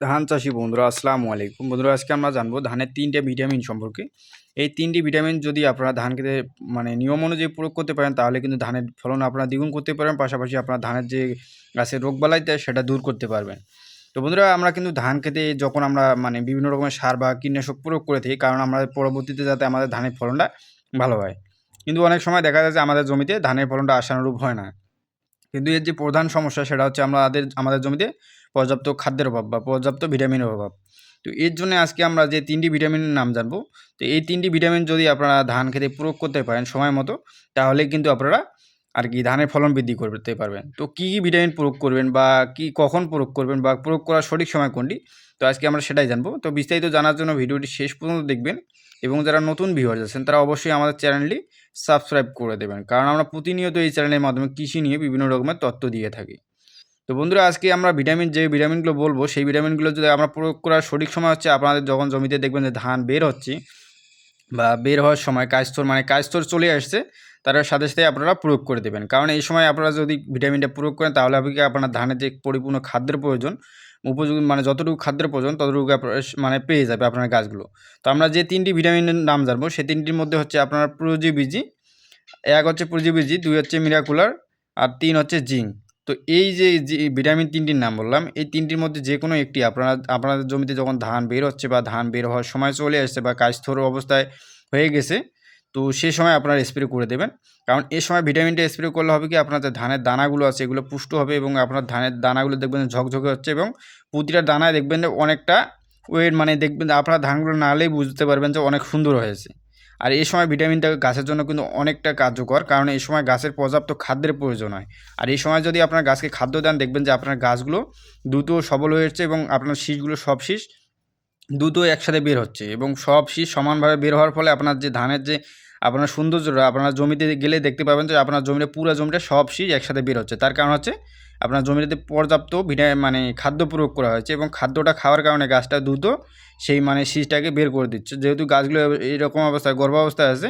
ধান চাষী বন্ধুরা আসসালামু আলাইকুম। বন্ধুরা আজকে আমরা জানবো ধানের 3টে ভিটামিন সম্পর্কে। এই 3টি ভিটামিন যদি আপনারা ধান খেতে নিয়ম অনুযায়ী প্রয়োগ করতে পারেন তাহলে কিন্তু ধানের ফলন আপনারা দ্বিগুণ করতে পারেন, পাশাপাশি আপনার ধানের যে গাছের রোগবালাই দেয় সেটা দূর করতে পারবেন। তো বন্ধুরা আমরা কিন্তু ধান খেতে যখন আমরা বিভিন্ন রকমের সার বা কীটনাশক প্রয়োগ করে থাকি, কারণ আমরা পরবর্তীতে যাতে আমাদের ধানের ফলনটা ভালো হয়। কিন্তু অনেক সময় দেখা যায় যে আমাদের জমিতে ধানের ফলনটা আশানুরূপ হয় না। কিন্তু এর যে প্রধান সমস্যা সেটা হচ্ছে আমাদের জমিতে পর্যাপ্ত খাদ্যের অভাব বা পর্যাপ্ত ভিটামিনের অভাব। তো এর জন্য আজকে আমরা যে 3টি ভিটামিনের নাম জানবো। তো এই 3টি ভিটামিন যদি আপনারা ধান খেতে প্রয়োগ করতে পারেন সময় মতো, তাহলে কিন্তু আপনারা ধানের ফলন বৃদ্ধি করতে পারবেন। তো কী ভিটামিন প্রয়োগ করবেন বা কখন প্রয়োগ করবেন বা প্রয়োগ করার সঠিক সময় কোনটি? তো আজকে আমরা সেটাই জানবো। তো বিস্তারিত জানার জন্য ভিডিওটি শেষ পর্যন্ত দেখবেন এবং যারা নতুন ভিউয়ার্স আছেন তারা অবশ্যই আমাদের চ্যানেলটি সাবস্ক্রাইব করে দেবেন, কারণ আমরা প্রতিনিয়ত এই চ্যানেলের মাধ্যমে কৃষি নিয়ে বিভিন্ন রকমের তথ্য দিয়ে থাকি। তো বন্ধুরা আজকে আমরা যে ভিটামিনগুলো বলবো সেই ভিটামিনগুলো যদি আমরা প্রয়োগ করার সঠিক সময় হচ্ছে আপনাদের যখন জমিতে দেখবেন যে ধান বের হচ্ছে বা বের হওয়ার সময় কাজস্থর চলে আসছে, তার সাথে সাথে আপনারা প্রয়োগ করে দেবেন। কারণ এই সময় আপনারা যদি ভিটামিনটা প্রয়োগ করেন তাহলে হবে কি আপনার ধানের যে পরিপূর্ণ খাদ্যের প্রয়োজন, উপযোগী যতটুকু খাদ্যের প্রয়োজন ততটুকু পেয়ে যাবে আপনার গাছগুলো। তো আমরা যে 3টি ভিটামিনের নাম জানবো সেই 3টির মধ্যে হচ্ছে আপনার প্রোজিবিজি, 1 হচ্ছে প্রোজিবিজি, 2 হচ্ছে মিরাকুলার আর 3 হচ্ছে জিঙ্ক। তো এই যে ভিটামিন 3টির নাম বললাম, এই 3টির মধ্যে যে কোনো একটি আপনাদের জমিতে যখন ধান বের হচ্ছে বা ধান বের হওয়ার সময় চলে আসছে বা কাজস্থর অবস্থায় হয়ে গেছে, তো সে সময় আপনারা স্প্রে করে দেবেন। কারণ এ সময় ভিটামিনটা স্প্রে করলে হবে কি আপনার যে ধানের দানাগুলো আছে এগুলো পুষ্ট হবে এবং আপনার ধানের দানাগুলো দেখবেন ঝকঝকে হচ্ছে এবং প্রতিটা দানায় দেখবেন যে অনেকটা ওয়েট, দেখবেন আপনার ধানগুলো নাড়লেই বুঝতে পারবেন যে অনেক সুন্দর হয়েছে। আর এই সময় ভিটামিনটা গাছের জন্য কিন্তু অনেকটা কার্যকর, কারণ এই সময় গাছের পর্যাপ্ত খাদ্যের প্রয়োজন হয়। আর এই সময় যদি আপনার গাছকে খাদ্য দেন দেখবেন যে আপনার গাছগুলো দ্রুত সবল হয়ে যাচ্ছে এবং আপনার শীষগুলো সব শীষ দ্রুত একসাথে বের হচ্ছে এবং সব শীষ সমানভাবে বের হওয়ার ফলে আপনার যে ধানের যে আপনার সৌন্দর্যটা আপনার জমিতে গেলে দেখতে পাবেন যে আপনার জমিটা পুরো জমিটা সব শীষ একসাথে বের হচ্ছে। তার কারণ হচ্ছে আপনার জমিটাতে পর্যাপ্ত খাদ্য প্রয়োগ করা হয়েছে এবং খাদ্যটা খাওয়ার কারণে গাছটা দ্রুত সেই শীষটাকে বের করে দিচ্ছে। যেহেতু গাছগুলো এইরকম অবস্থায় গর্ভাবস্থায় আছে,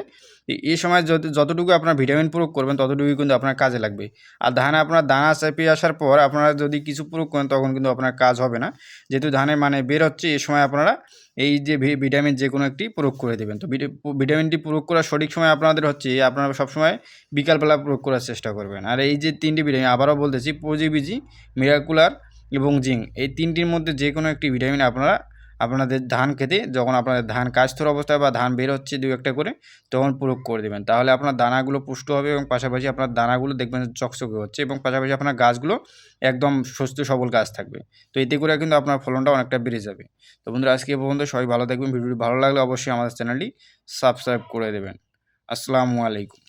এই সময় যতটুকু আপনার ভিটামিন প্রয়োগ করবেন ততটুকুই কিন্তু আপনার কাজে লাগবে। আর ধানে আপনার দানা চেপে আসার পর আপনারা যদি কিছু প্রয়োগ করেন তখন কিন্তু আপনার কাজ হবে না। যেহেতু ধানে বের হচ্ছে এই সময় আপনারা এই যে ভিটামিন যে কোনো একটি প্রয়োগ করে দেবেন। তো ভিটামিনটি প্রয়োগ করার সঠিক সময় আপনাদের হচ্ছে আপনারা সবসময় বিকালবেলা প্রয়োগ করার চেষ্টা করবেন। আর এই যে 3টি ভিটামিন আবারও বলতেছি, প্রোজিবিজি, মিরাকুলার এবং জিঙ্ক, এই 3টির মধ্যে যে কোনো একটি ভিটামিন আপনারা আপনাদের ধান খেতে যখন আপনাদের ধান কাজস্থর অবস্থায় বা ধান বের হচ্ছে 2-1টা করে তখন প্রয়োগ করে দেবেন। তাহলে আপনার দানাগুলো পুষ্ট হবে এবং পাশাপাশি আপনার দানাগুলো দেখবেন চকচকে হচ্ছে এবং পাশাপাশি আপনার গাছগুলো একদম সুস্থ সবল গাছ থাকবে। তো এতে করে কিন্তু আপনার ফলনটা অনেকটা বেড়ে যাবে। তো বন্ধুরা আজকে এ পর্যন্ত, সবাই ভালো থাকবেন। ভিডিওটি ভালো লাগলে অবশ্যই আমাদের চ্যানেলটি সাবস্ক্রাইব করে দেবেন। আসসালামু আলাইকুম।